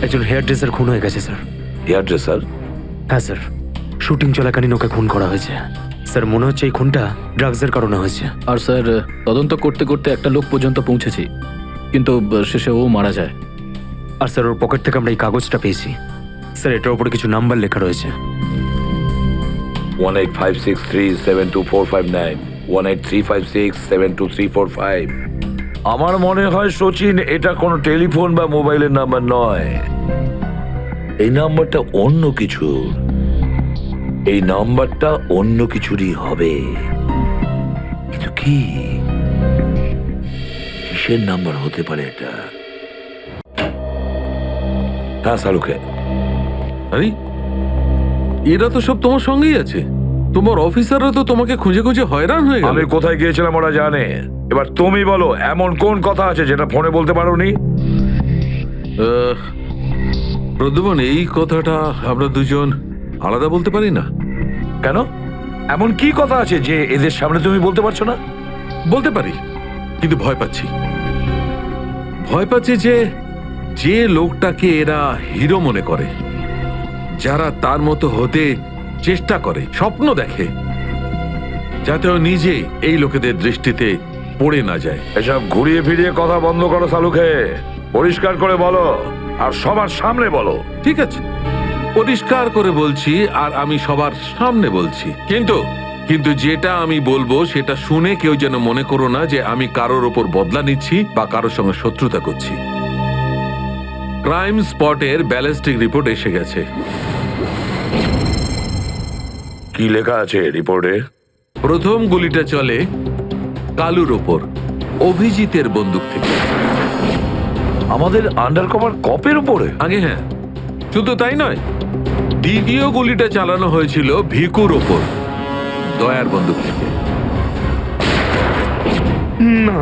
একজন হেয়ার ড্রেসার খুন হয়ে গেছে স্যার। Hairdresser? হ্যাঁ স্যার, শুটিং চলাকালীন ওকে খুন করা হয়েছে। স্যার মনে হচ্ছে এই খুনটা ড্রাগসের কারণে হয়েছে। আর স্যার তদন্ত করতে করতে একটা লোক পর্যন্ত পৌঁছেছি, কিন্তু শেষে ও মারা যায়। আর স্যার ওর পকেট থেকে আমরা এই কাগজটা পেয়েছি। স্যার এটার উপরে কিছু নাম্বার লেখা রয়েছে। 185637245 183567235। আমার মনে হয় সচিন এটা কোনো টেলিফোন বা মোবাইলের নাম্বার নয়, এই নাম্বারটা অন্য কিছু, এই নাম্বারটা অন্য কিছুরই হবে। কিন্তু কি, কিসের নাম্বার হতে পারে এটা? হ্যাঁ সালুকে। আরে এরা তো সব তোমার সঙ্গেই আছে। তোমার অফিসাররা তো তোমাকে খুঁজে খুঁজে হয়রান হয়ে গেল। আমি কোথায় গিয়েছিলাম ওরা জানে। এবার তুমি বলো, এমন কোন কথা আছে যেটা ফোনে বলতে পারোনি? প্রদ্যুমন, এই কথাটা আমরা দুজন আলাদা বলতে পারি না? কেন? এমন কি কথা আছে যে এদের সামনে তুমি বলতে পারছো না? বলতে পারি, কিন্তু ভয় পাচ্ছি। ভয় পাচ্ছি যে যে লোকটাকে এরা হিরো মনে করে, যারা তার মতো হতে চেষ্টা করে, স্বপ্ন দেখে, যাতে ও নিজে এই লোকেদের দৃষ্টিতে পড়ে না যায়। এসব ঘুরিয়ে ফিরিয়ে কথা বন্ধ করো সালুকে। পরিষ্কার করে বলো, আর সবার সামনে বলো। ঠিক আছে, পরিষ্কার করে বলছি, আর আমি সবার সামনে বলছি। কিন্তু যেটা আমি বলবো সেটা শুনে কেউ যেন মনে করো না যে আমি কারোর ওপর বদলা নিচ্ছি বা কারোর সঙ্গে শত্রুতা করছি। ক্রাইম স্পটের ব্যালিস্টিক রিপোর্ট এসে গেছে। কি লেখা আছে রিপোর্টে? প্রথম গুলিটা চলে কালুর ওপর, অভিজিতের বন্দুক থেকে। আমাদের আন্ডার কভার কপের উপরে? আগে হ্যাঁ, শুধু তাই নয়, দ্বিতীয় গুলিটা চালানো হয়েছিল ভিকুর ওপর, দয়ার বন্দুক থেকে। না,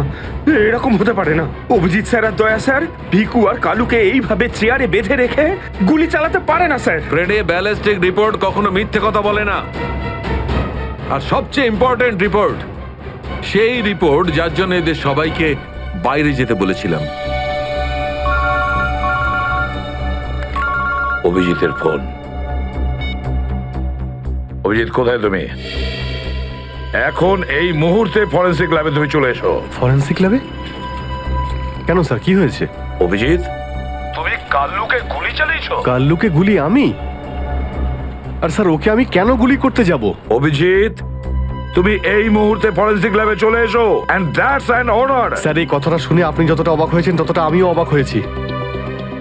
এরকম হতে পারে না। অভিজিৎ স্যার আর দয়া স্যার ভিকু আর কালুকে এইভাবে চেয়ারে বেঁধে রেখে গুলি চালাতে পারে না স্যার। ফ্রেডে, ব্যালিস্টিক রিপোর্ট কখনো মিথ্যে কথা বলে না। আর সবচেয়ে ইম্পর্টেন্ট রিপোর্ট, সেই রিপোর্ট যার জন্য এদের সবাইকে বাইরে যেতে বলেছিলাম। অভিজিতের ফোন। অভিজিৎ, কোথায় তুমি? এখন এই মুহূর্তে ফরেন্সিক ল্যাবে তুমি চলে এসো। ফরেন্সিক ল্যাবে? কেন স্যার, কি হয়েছে? অভিজিৎ, তুমি কাল্লুকে গুলি চালিয়েছো? কাল্লুকে গুলি আমি? আর স্যার, ওকে আমি কেন গুলি করতে যাব? অভিজিৎ, তুমি এই মুহূর্তে ফরেন্সিক ল্যাবে চলে এসো, and that's an order. Sir, এই কথাটা শুনে আপনি যতটা অবাক হয়েছেন ততটা আমিও অবাক হয়েছি।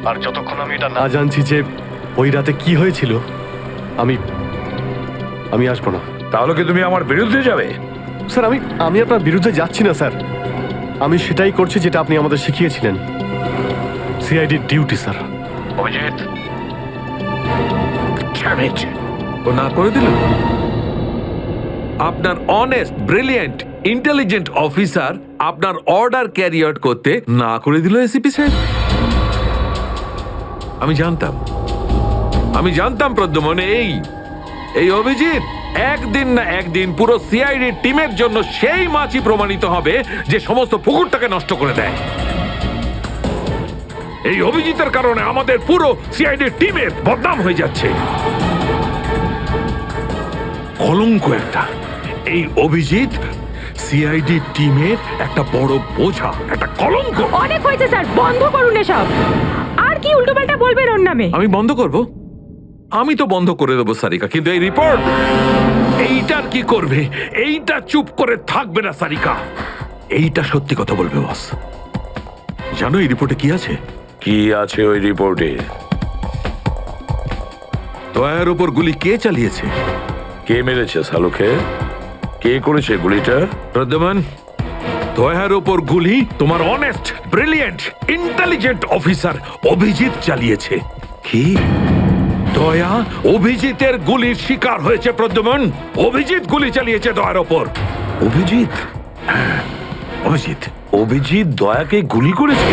আর যতক্ষণ আমি এটা না জানছি যে ওই রাতে কি হয়েছিল, আমি আসবো না। তাহলে কি তুমি আমার বিরুদ্ধে যাবে? স্যার, আমি আপনার বিরুদ্ধে যাচ্ছি না স্যার। আমি সেটাই করছি যেটা আপনি আমাদের শিখিয়েছিলেন, সিআইডির ডিউটি স্যার। অভিজিৎ, ও না করে দিল। আপনার অনেস্ট, ব্রিলিয়েন্ট, ইন্টেলিজেন্ট অফিসার আপনার অর্ডার ক্যারি আউট করতে না করে দিল এসিপি সাহেব। আমি জানতাম প্রদ্যুমন, এই অভিজিৎ একদিন না একদিন পুরো সিআইডি টিমের জন্য সেই মাছি প্রমাণিত হবে যে সমস্ত পুকুরটাকে নষ্ট করে দেয়। এই অভিজিতের কারণে আমাদের পুরো সিআইডি টিমের বদনাম হয়ে যাচ্ছে। কলঙ্ক একটা। এই অভিজিৎ সিআইডি টিমের একটা বড় বোঝা, একটা কলঙ্ক। অনেক হয়েছে স্যার, বন্ধ করুন এসব। আর কি উল্টোপাল্টা বলবেন ওর নামে? আমি বন্ধ করব? আমি তো বন্ধ করে দেবো সারিকা, কিন্তু এই রিপোর্ট, এইটার কি করবে? এইটা চুপ করে থাকবে না সারিকা। এইটা সত্যি কথা বলবে বস। জানো এই রিপোর্টে কি আছে? কি আছে ওই রিপোর্টে? দয়ার উপর গুলি কে চালিয়েছে? কে মেরেছে সালুকে? কে করেছে গুলিটা? প্রদ্যুমন, দয়ার উপর গুলি তোমার honest, brilliant, intelligent officer Abhijit চালিয়েছে। কি? দয়া অভিজিতের গুলির শিকার হয়েছে প্রদ্যুমন। অভিজিৎ গুলি চালিয়েছে দয়ার ওপর। অভিজিৎ? অভিজিৎ অভিজিৎ দয়াকে গুলি করেছে?